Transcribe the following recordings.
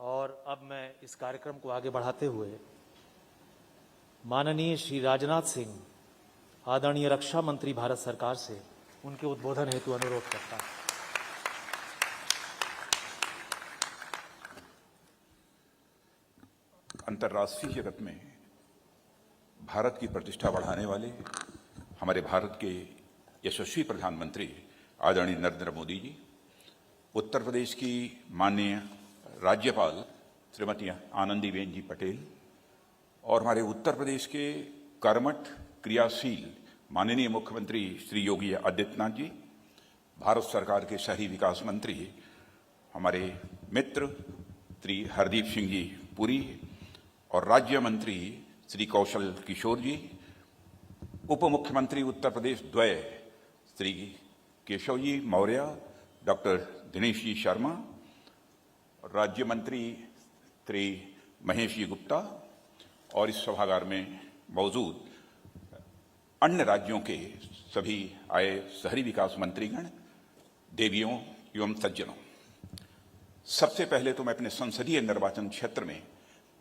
और अब मैं इस कार्यक्रम को आगे बढ़ाते हुए माननीय श्री राजनाथ सिंह, आदरणीय रक्षा मंत्री भारत सरकार से उनके उद्बोधन हेतु अनुरोध करता हूं। अंतर्राष्ट्रीय जगत में भारत की प्रतिष्ठा बढ़ाने वाले हमारे भारत के यशस्वी प्रधानमंत्री आदरणीय नरेंद्र मोदी जी, उत्तर प्रदेश की माननीय राज्यपाल श्रीमती आनंदीबेन जी पटेल और हमारे उत्तर प्रदेश के कर्मठ क्रियाशील माननीय मुख्यमंत्री श्री योगी आदित्यनाथ जी, भारत सरकार के शहरी विकास मंत्री हमारे मित्र श्री हरदीप सिंह जी पुरी और राज्य मंत्री श्री कौशल किशोर जी, उप मुख्यमंत्री उत्तर प्रदेश द्वय श्री केशव जी मौर्य, डॉक्टर दिनेश जी शर्मा, राज्य मंत्री श्री महेश जी गुप्ता और इस सभागार में मौजूद अन्य राज्यों के सभी आए शहरी विकास मंत्रीगण, देवियों एवं सज्जनों, सबसे पहले तो मैं अपने संसदीय निर्वाचन क्षेत्र में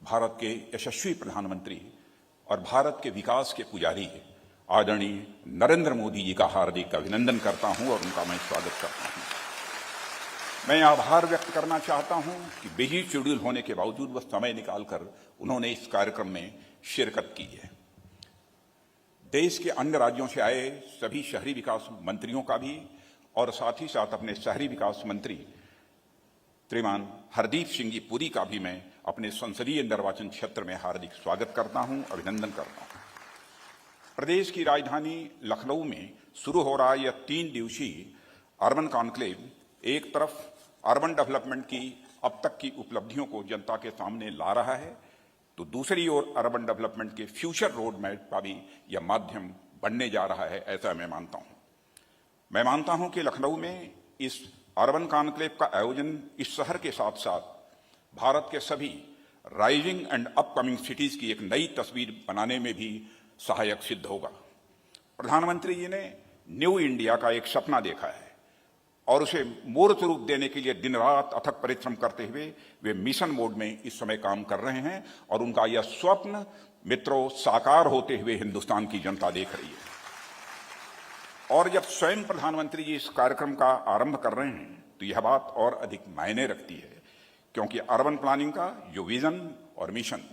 भारत के यशस्वी प्रधानमंत्री और भारत के विकास के पुजारी आदरणीय नरेंद्र मोदी जी का हार्दिक अभिनंदन करता हूं और उनका मैं स्वागत करता हूं। मैं आभार व्यक्त करना चाहता हूं कि बिजी शेड्यूल होने के बावजूद वह समय निकालकर उन्होंने इस कार्यक्रम में शिरकत की है। देश के अन्य राज्यों से आए सभी शहरी विकास मंत्रियों का भी और साथ ही साथ अपने शहरी विकास मंत्री श्रीमान हरदीप सिंह जी पुरी का भी मैं अपने संसदीय निर्वाचन क्षेत्र में हार्दिक स्वागत करता हूं, अभिनंदन करता हूं। प्रदेश की राजधानी लखनऊ में शुरू हो रहा यह 3 दिवसीय अर्बन कॉन्क्लेव एक तरफ अर्बन डेवलपमेंट की अब तक की उपलब्धियों को जनता के सामने ला रहा है, तो दूसरी ओर अर्बन डेवलपमेंट के फ्यूचर रोड मैप का भी यह माध्यम बनने जा रहा है, ऐसा मैं मानता हूं। मैं मानता हूं कि लखनऊ में इस अर्बन कॉन्क्लेव का आयोजन इस शहर के साथ साथ भारत के सभी राइजिंग एंड अपकमिंग सिटीज की एक नई तस्वीर बनाने में भी सहायक सिद्ध होगा। प्रधानमंत्री जी ने न्यू इंडिया का एक सपना देखा है और उसे मूर्त रूप देने के लिए दिन रात अथक परिश्रम करते हुए वे मिशन मोड में इस समय काम कर रहे हैं और उनका यह स्वप्न मित्रों साकार होते हुए हिंदुस्तान की जनता देख रही है। और जब स्वयं प्रधानमंत्री जी इस कार्यक्रम का आरंभ कर रहे हैं तो यह बात और अधिक मायने रखती है, क्योंकि अर्बन प्लानिंग का जो विजन और मिशन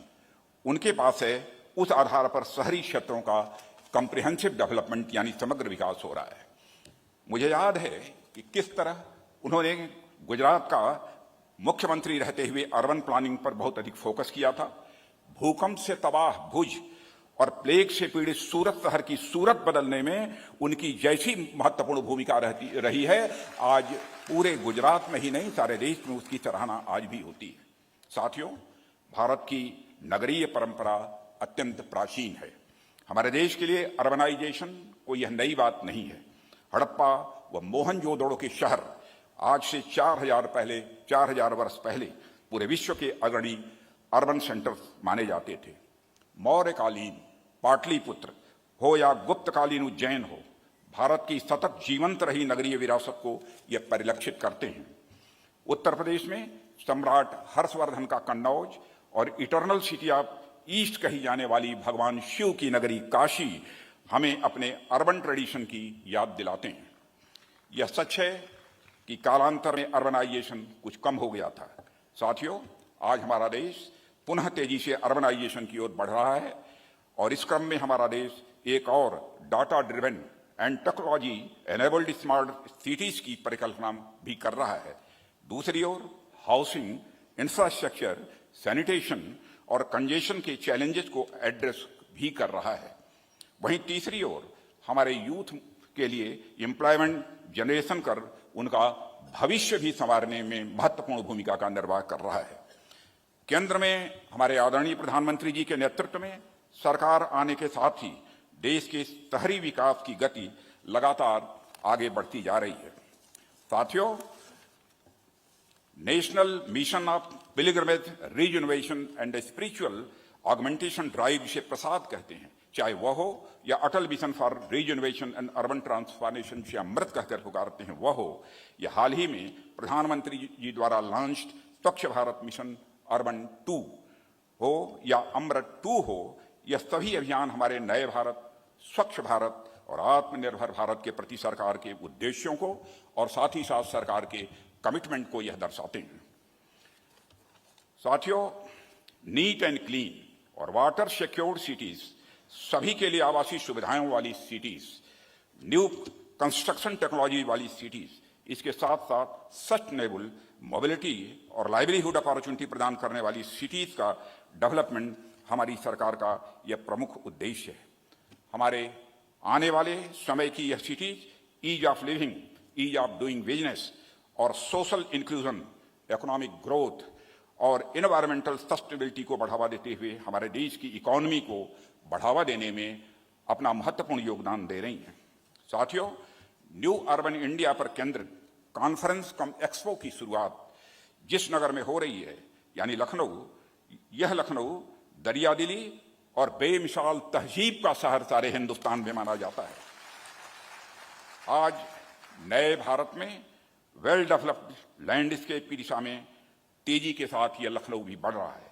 उनके पास है, उस आधार पर शहरी क्षेत्रों का कॉम्प्रिहेंसिव डेवलपमेंट यानी समग्र विकास हो रहा है। मुझे याद है कि किस तरह उन्होंने गुजरात का मुख्यमंत्री रहते हुए अर्बन प्लानिंग पर बहुत अधिक फोकस किया था। भूकंप से तबाह भुज और प्लेग से पीड़ित सूरत शहर की सूरत बदलने में उनकी जैसी महत्वपूर्ण भूमिका रही है, आज पूरे गुजरात में ही नहीं सारे देश में उसकी सराहना आज भी होती है। साथियों, भारत की नगरीय परंपरा अत्यंत प्राचीन है। हमारे देश के लिए अर्बनाइजेशन कोई यह नई बात नहीं है। हड़प्पा व मोहनजोदड़ो के शहर आज से 4000 वर्ष पहले पूरे विश्व के अग्रणी अर्बन सेंटर माने जाते थे। मौर्यकालीन पाटलिपुत्र हो या गुप्तकालीन उज्जैन हो, भारत की सतत जीवंत रही नगरीय विरासत को यह परिलक्षित करते हैं। उत्तर प्रदेश में सम्राट हर्षवर्धन का कन्नौज और इटर्नल सिटी ऑफ ईस्ट कही जाने वाली भगवान शिव की नगरी काशी हमें अपने अर्बन ट्रेडिशन की याद दिलाते हैं। यह सच है कि कालांतर में अर्बनाइजेशन कुछ कम हो गया था। साथियों, आज हमारा देश पुनः तेजी से अर्बनाइजेशन की ओर बढ़ रहा है और इस क्रम में हमारा देश एक और data driven and technology enabled smart cities की परिकल्पना भी कर रहा है। दूसरी ओर हाउसिंग, इंफ्रास्ट्रक्चर, सैनिटेशन और कंजेशन के चैलेंजेस को एड्रेस भी कर रहा है। वहीं तीसरी ओर हमारे यूथ के लिए एम्प्लॉयमेंट जनरेशन कर उनका भविष्य भी संवारने में महत्वपूर्ण भूमिका का निर्वाह कर रहा है। केंद्र में हमारे आदरणीय प्रधानमंत्री जी के नेतृत्व में सरकार आने के साथ ही देश के शहरी विकास की गति लगातार आगे बढ़ती जा रही है। साथियों, national mission of pilgrimage regeneration and spiritual augmentation drive जिसे प्रसाद कहते हैं, चाहे वह हो या Atal mission for regeneration and urban transformation से अमृत कहकर पुकारते हैं वह हो, या हाल ही में प्रधानमंत्री जी द्वारा लॉन्च्ड स्वच्छ भारत मिशन अर्बन 2 हो या अमृत 2 हो, यह सभी अभियान हमारे नए भारत, स्वच्छ भारत और आत्मनिर्भर भारत के प्रति सरकार के उद्देश्यों को और साथ ही साथ सरकार के कमिटमेंट को यह दर्शाते हैं। साथियों, नीट एंड क्लीन और वाटर सिक्योर्ड सिटीज, सभी के लिए आवासीय सुविधाओं वाली सिटीज, न्यू कंस्ट्रक्शन टेक्नोलॉजी वाली सिटीज, इसके साथ साथ सस्टेनेबल मोबिलिटी और लाइवलीहुड अपॉर्चुनिटी प्रदान करने वाली सिटीज का डेवलपमेंट हमारी सरकार का यह प्रमुख उद्देश्य है। हमारे आने वाले समय की यह cities ease of living, ease of doing business और सोशल इंक्लूजन, इकोनॉमिक ग्रोथ और एनवायरमेंटल सस्टेनेबिलिटी को बढ़ावा देते हुए हमारे देश की इकोनॉमी को बढ़ावा देने में अपना महत्वपूर्ण योगदान दे रही हैं। साथियों, न्यू अर्बन इंडिया पर केंद्रित कॉन्फ्रेंस कम एक्सपो की शुरुआत जिस नगर में हो रही है, यानी लखनऊ, यह लखनऊ दरियादिली और बेमिसाल तहजीब का शहर सारे हिंदुस्तान में माना जाता है। आज नए भारत में वेल डेवलप्ड लैंडस्केप की दिशा में तेजी के साथ यह लखनऊ भी बढ़ रहा है।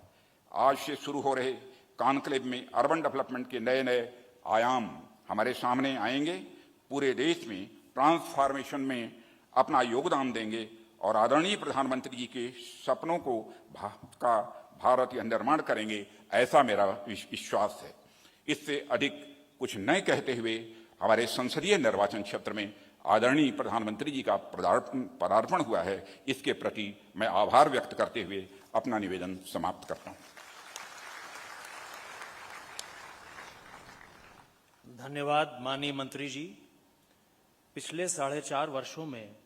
आज से शुरू हो रहे कॉन्क्लेव में अर्बन डेवलपमेंट के नए नए आयाम हमारे सामने आएंगे, पूरे देश में ट्रांसफॉर्मेशन में अपना योगदान देंगे और आदरणीय प्रधानमंत्री जी के सपनों को भारत यह निर्माण करेंगे, ऐसा मेरा विश्वास है। इससे अधिक कुछ न कहते हुए हमारे संसदीय निर्वाचन क्षेत्र में आदरणीय प्रधानमंत्री जी का पदार्पण हुआ है, इसके प्रति मैं आभार व्यक्त करते हुए अपना निवेदन समाप्त करता हूं। धन्यवाद माननीय मंत्री जी। पिछले 4.5 वर्षों में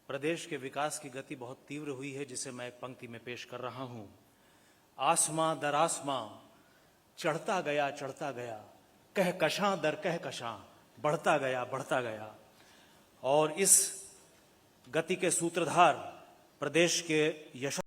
प्रदेश के विकास की गति बहुत तीव्र हुई है, जिसे मैं एक पंक्ति में पेश कर रहा हूं। आसमां दर आसमां चढ़ता गया, कह कशां दर कह कशां बढ़ता गया। और इस गति के सूत्रधार प्रदेश के यशस्वी